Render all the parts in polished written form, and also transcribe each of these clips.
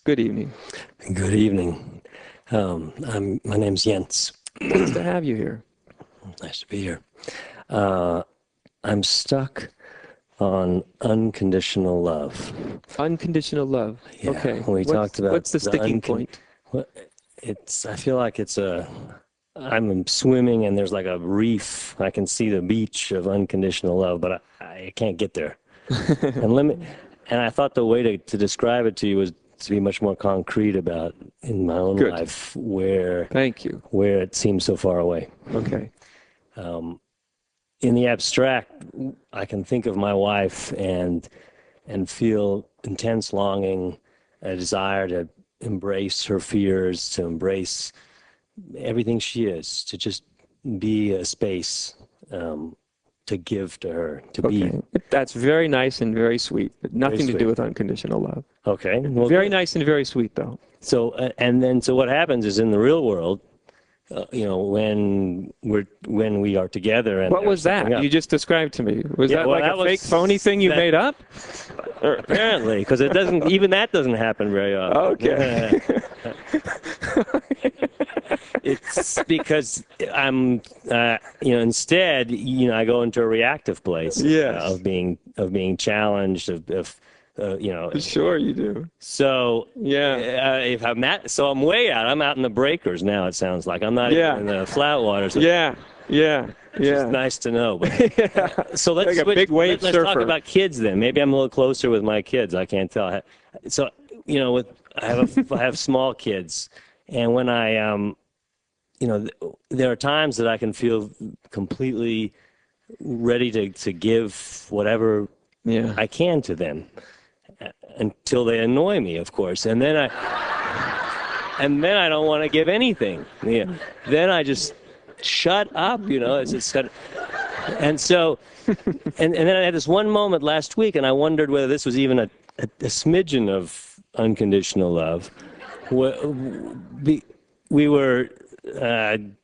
Good evening. Good evening. My name's Jens. Nice to have you here. Nice to be here. Uh, I'm stuck on unconditional love. Unconditional love. Yeah, Okay. we talked about What's the sticking point? what I feel like I'm swimming and there's like a reef. I can see the beach of unconditional love, but I can't get there. And let me, and I thought the way to describe it to you was to be much more concrete about in my own Good. life where Thank you. it seems so far away. Okay. In the abstract, I can think of my wife and feel intense longing, a desire to embrace her fears, to embrace everything she is, to just be a space to give to her, to be. Okay. That's very nice and very sweet, but nothing to sweet. do with unconditional love. Okay. Well, Very nice and very sweet, though. So so what happens is in the real world, when we are together and What was that you just described to me? Was that like a fake, phony thing you made up? Apparently, because it doesn't. Even that doesn't happen very often. Okay. It's because instead, I go into a reactive place. Yes. Of being challenged, Sure you do. So Yeah. if I'm way out. I'm out in the breakers now. It sounds like I'm not Yeah. even in the flat waters. Yeah. It's nice to know. But, so let's Like a big wave let's talk surfer. about kids then. Maybe I'm a little closer with my kids. I can't tell. So I have small kids, and when there are times that I can feel completely ready to give whatever Yeah. I can to them until they annoy me, of course, and then I don't want to give anything. Yeah. Then I just shut up, It's just and so, and then I had this one moment last week, and I wondered whether this was even a smidgen of unconditional love. We were had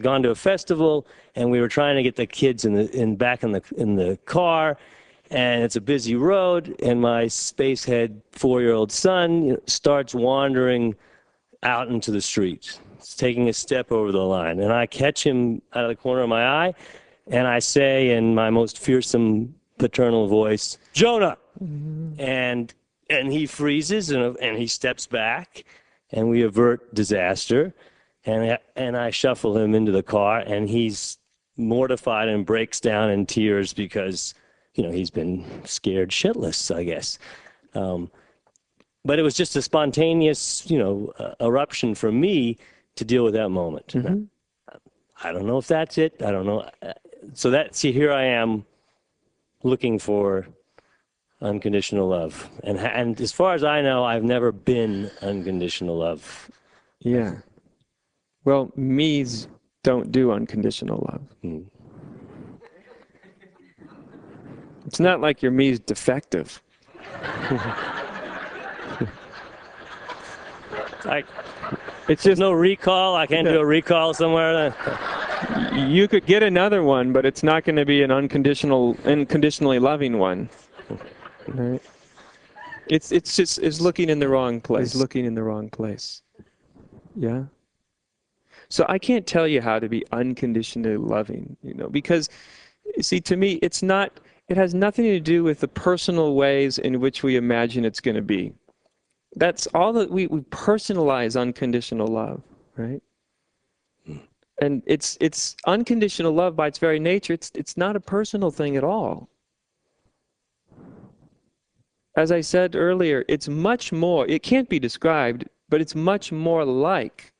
gone to a festival, and we were trying to get the kids back in the car. And it's a busy road, and my spacehead 4-year-old son starts wandering out into the street. He's taking a step over the line, and I catch him out of the corner of my eye, and I say in my most fearsome paternal voice, "Jonah!" And he freezes, and he steps back, and we avert disaster, and I shuffle him into the car, and he's mortified and breaks down in tears because he's been scared shitless, I guess. But it was just a spontaneous, eruption from me to deal with that moment. Mm-hmm. I don't know if that's it. I don't know. So here I am looking for unconditional love. And as far as I know, I've never been unconditional love. Yeah. Well, me's don't do unconditional love. It's not like your me's defective. It's just no recall. I can't do a recall somewhere. You could get another one, but it's not going to be an unconditionally loving one. Right? It's looking in the wrong place. Looking in the wrong place. Yeah. So I can't tell you how to be unconditionally loving, because, see, to me, it has nothing to do with the personal ways in which we imagine it's going to be. That's all that we personalize unconditional love, right? And it's unconditional love by its very nature. It's not a personal thing at all. As I said earlier, it's much more, it can't be described, but it's much more like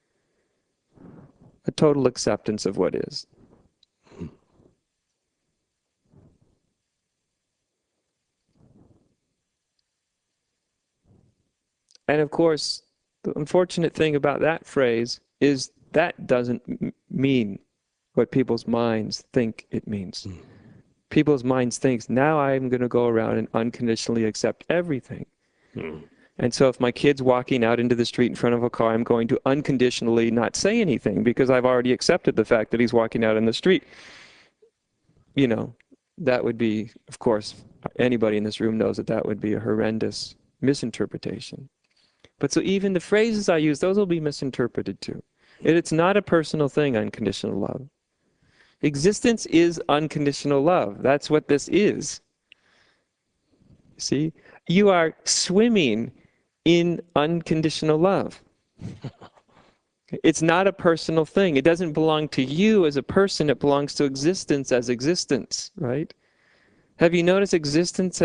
a total acceptance of what is. And of course, the unfortunate thing about that phrase is that doesn't mean what people's minds think it means. People's minds think, now I'm going to go around and unconditionally accept everything. And so if my kid's walking out into the street in front of a car, I'm going to unconditionally not say anything because I've already accepted the fact that he's walking out in the street. That would be, of course, anybody in this room knows that would be a horrendous misinterpretation. But so even the phrases I use, those will be misinterpreted too. It's not a personal thing, unconditional love. Existence is unconditional love. That's what this is. See? You are swimming in unconditional love. It's not a personal thing. It doesn't belong to you as a person. It belongs to existence as existence, right? Have you noticed existence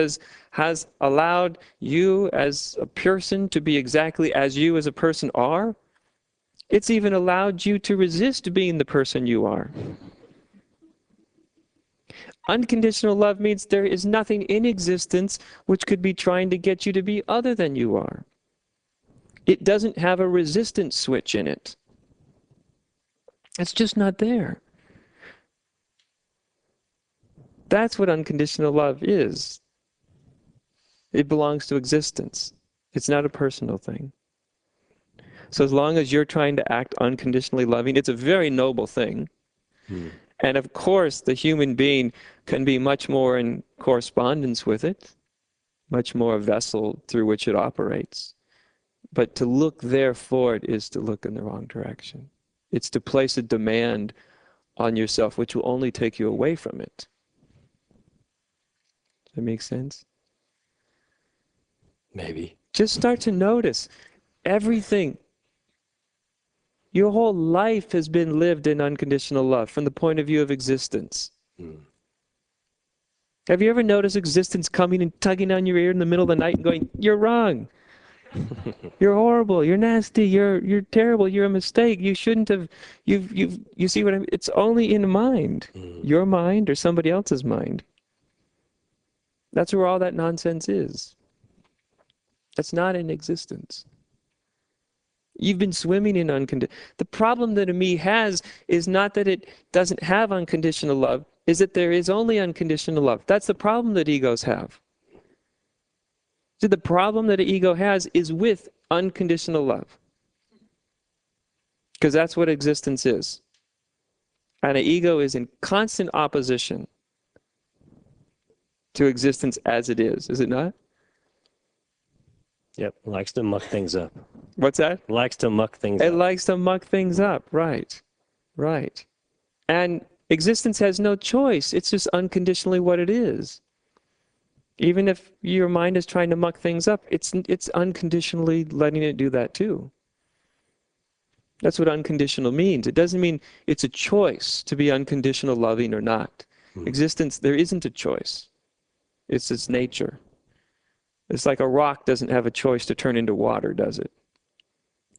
has allowed you as a person to be exactly as you as a person are? It's even allowed you to resist being the person you are. Unconditional love means there is nothing in existence which could be trying to get you to be other than you are. It doesn't have a resistance switch in it. It's just not there. That's what unconditional love is. It belongs to existence. It's not a personal thing. So as long as you're trying to act unconditionally loving, it's a very noble thing. And of course, the human being can be much more in correspondence with it, much more a vessel through which it operates. But to look there for it is to look in the wrong direction. It's to place a demand on yourself which will only take you away from it. Does that make sense? Maybe. Just start to notice everything. Your whole life has been lived in unconditional love from the point of view of existence. Have you ever noticed existence coming and tugging on your ear in the middle of the night and going, "You're wrong. You're horrible. You're nasty. You're terrible. You're a mistake. You shouldn't have. You see what I mean? It's only in mind, your mind or somebody else's mind. That's where all that nonsense is. That's not in existence. You've been swimming in unconditional. The problem that a me has is not that it doesn't have unconditional love, is that there is only unconditional love. That's the problem that egos have. So the problem that an ego has is with unconditional love. Because that's what existence is. And an ego is in constant opposition to existence as it is it not? Yep, likes to muck things up. What's that? Likes to muck things up. It likes to muck things up, right. Right. And existence has no choice. It's just unconditionally what it is. Even if your mind is trying to muck things up, it's unconditionally letting it do that too. That's what unconditional means. It doesn't mean it's a choice to be unconditional loving or not. Existence, there isn't a choice. It's its nature. It's like a rock doesn't have a choice to turn into water, does it?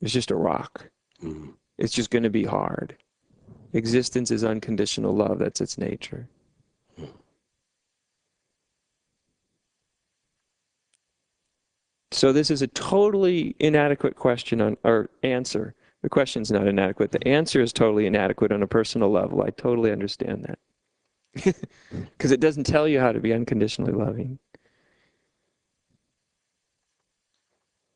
It's just a rock. It's just going to be hard. Existence is unconditional love. That's its nature. So this is a totally inadequate question or answer. The question's not inadequate. The answer is totally inadequate on a personal level. I totally understand that. Because it doesn't tell you how to be unconditionally loving.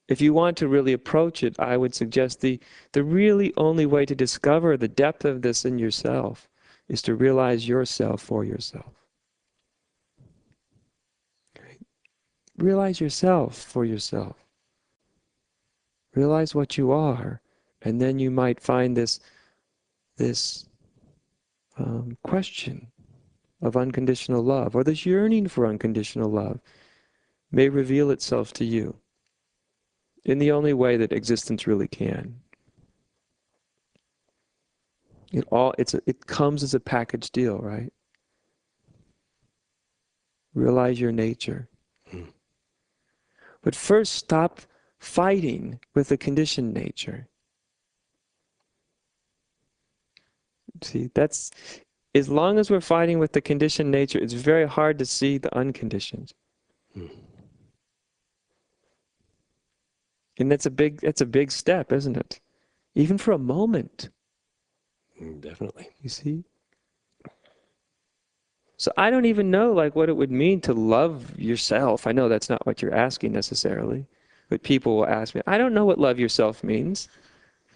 If you want to really approach it, I would suggest the really only way to discover the depth of this in yourself is to realize yourself for yourself. Okay? Realize yourself for yourself. Realize what you are, and then you might find this question of unconditional love, or this yearning for unconditional love, may reveal itself to you in the only way that existence really can. It comes as a package deal, right? Realize your nature. But first, stop fighting with the conditioned nature. See, that's, as long as we're fighting with the conditioned nature, it's very hard to see the unconditioned. And that's a big step, isn't it? Even for a moment. Definitely. You see? So I don't even know what it would mean to love yourself. I know that's not what you're asking necessarily. But people will ask me, I don't know what love yourself means.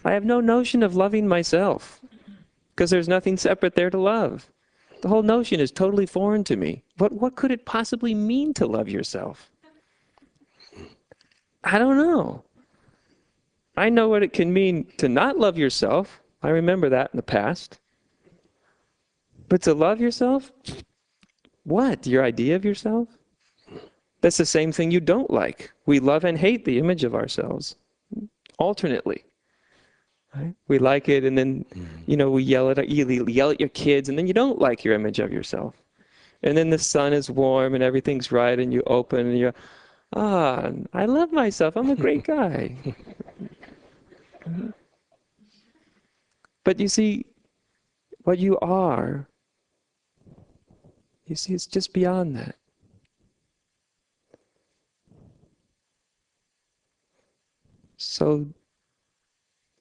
I have no notion of loving myself. Because there's nothing separate there to love. The whole notion is totally foreign to me. What could it possibly mean to love yourself? I don't know. I know what it can mean to not love yourself. I remember that in the past. But to love yourself? What? Your idea of yourself? That's the same thing you don't like. We love and hate the image of ourselves, alternately. Right? We like it, and then, we yell at your kids, and then you don't like your image of yourself. And then the sun is warm, and everything's right, and you open, and you're, I love myself. I'm a great guy. But you see, what you are, you see, it's just beyond that. So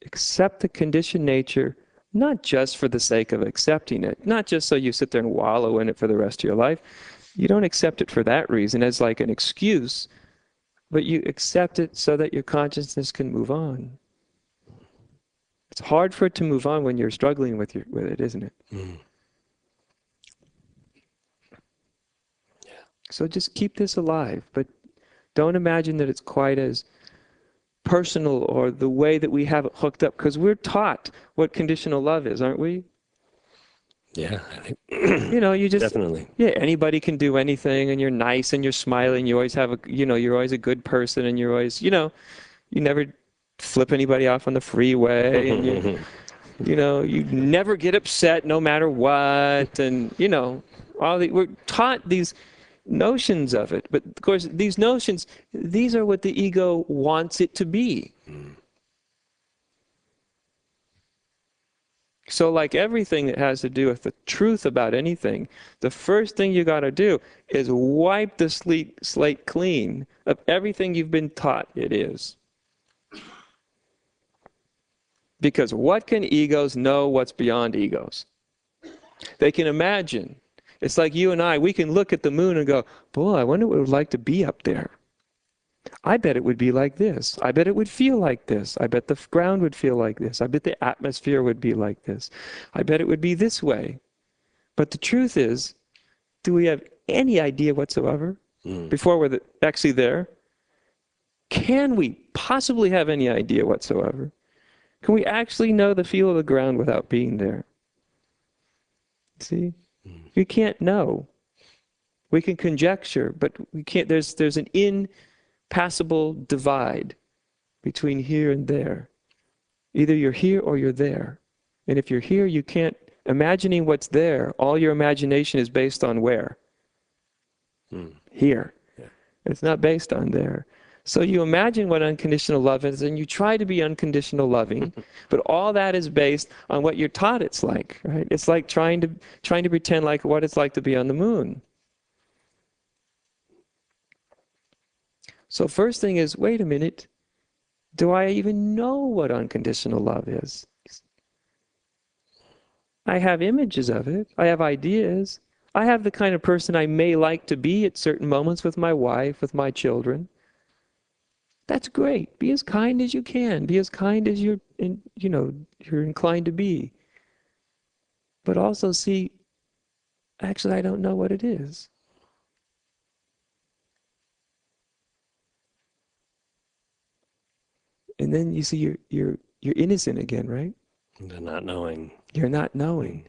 accept the conditioned nature, not just for the sake of accepting it, not just so you sit there and wallow in it for the rest of your life. You don't accept it for that reason as like an excuse, but you accept it so that your consciousness can move on. It's hard for it to move on when you're struggling with it, isn't it? Mm. Yeah. So just keep this alive, but don't imagine that it's quite as personal or the way that we have it hooked up, because we're taught what conditional love is, aren't we? Yeah, I think you just definitely. Yeah, anybody can do anything, and you're nice and you're smiling. You always have you're always a good person, and you're always, you never flip anybody off on the freeway, and you never get upset no matter what, and we're taught these notions of it, but of course these notions, these are what the ego wants it to be. So like everything that has to do with the truth about anything, the first thing you got to do is wipe the slate clean of everything you've been taught it is. Because what can egos know what's beyond egos? They can imagine. It's like you and I, we can look at the moon and go, boy, I wonder what it would like to be up there. I bet it would be like this. I bet it would feel like this. I bet the ground would feel like this. I bet the atmosphere would be like this. I bet it would be this way. But the truth is, do we have any idea whatsoever before we're actually there? Can we possibly have any idea whatsoever? Can we actually know the feel of the ground without being there? See? We can't know. We can conjecture, but we can't. There's an impassable divide between here and there. Either you're here or you're there. And if you're here, you can't. Imagining what's there, all your imagination is based on where? Here. Yeah. It's not based on there. So you imagine what unconditional love is, and you try to be unconditional loving, but all that is based on what you're taught it's like, right? It's like trying to pretend like what it's like to be on the moon. So first thing is, wait a minute, do I even know what unconditional love is? I have images of it. I have ideas. I have the kind of person I may like to be at certain moments with my wife, with my children. That's great. Be as kind as you can. Be as kind as you're inclined to be. But also see, actually, I don't know what it is. And then you see you're innocent again, right? The not knowing. You're not knowing.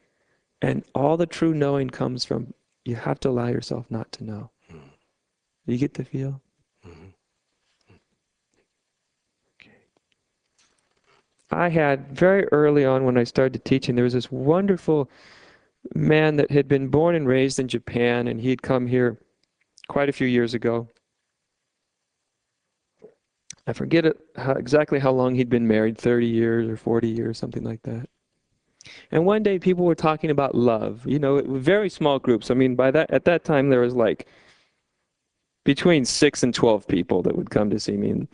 And all the true knowing comes from, you have to allow yourself not to know. You get the feel? I had, very early on when I started teaching, there was this wonderful man that had been born and raised in Japan, and he'd come here quite a few years ago. I forget exactly how long he'd been married, 30 years or 40 years, something like that. And one day people were talking about love, very small groups. I mean, at that time there was like between 6 and 12 people that would come to see me. And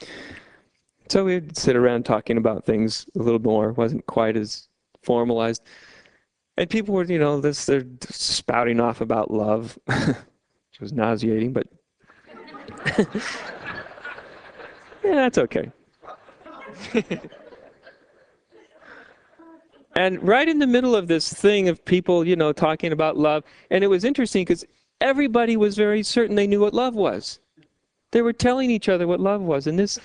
so we'd sit around talking about things a little more. It wasn't quite as formalized. And people were, they're spouting off about love, which was nauseating, but yeah, that's okay. And right in the middle of this thing of people, talking about love, and it was interesting because everybody was very certain they knew what love was. They were telling each other what love was. And this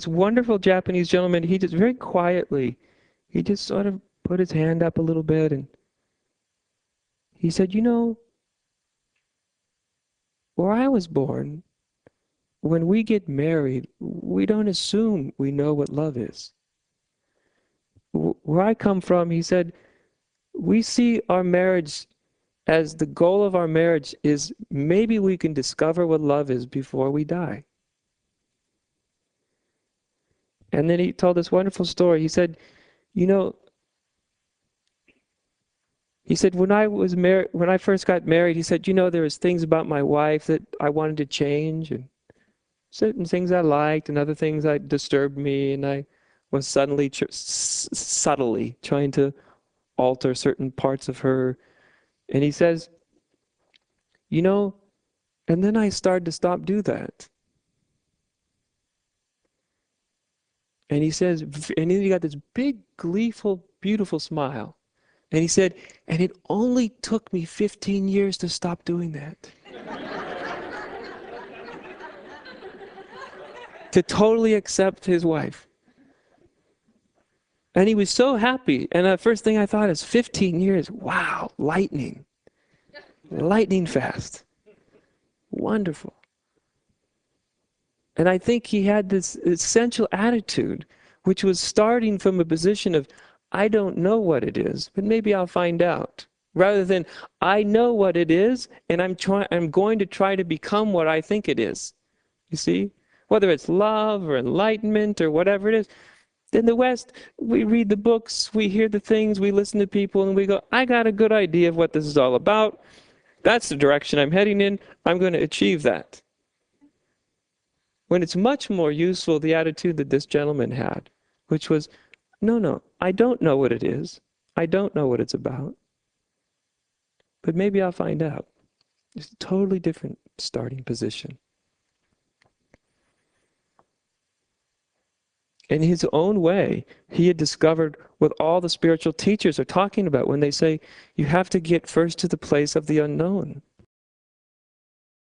wonderful Japanese gentleman, he just very quietly, he just sort of put his hand up a little bit and he said, you know, where I was born, when we get married, we don't assume we know what love is. Where I come from, he said, we see our marriage as the goal of our marriage is maybe we can discover what love is before we die. And then he told this wonderful story. He said, you know, he said, when I first got married, he said, you know, there was things about my wife that I wanted to change, and certain things I liked, and other things that disturbed me, and I was subtly trying to alter certain parts of her. And he says, you know, and then I started to do that. And he says, and then he got this big, gleeful, beautiful smile. And he said, and it only took me 15 years to stop doing that. To totally accept his wife. And he was so happy. And the first thing I thought is 15 years. Wow, lightning. Lightning fast. Wonderful. And I think he had this essential attitude, which was starting from a position of, I don't know what it is, but maybe I'll find out. Rather than, I know what it is, and I'm going to try to become what I think it is. You see? Whether it's love or enlightenment or whatever it is. In the West, we read the books, we hear the things, we listen to people, and we go, I got a good idea of what this is all about. That's the direction I'm heading in. I'm going to achieve that. When it's much more useful, the attitude that this gentleman had, which was, no, I don't know what it is. I don't know what it's about. But maybe I'll find out. It's a totally different starting position. In his own way, he had discovered what all the spiritual teachers are talking about when they say, you have to get first to the place of the unknown.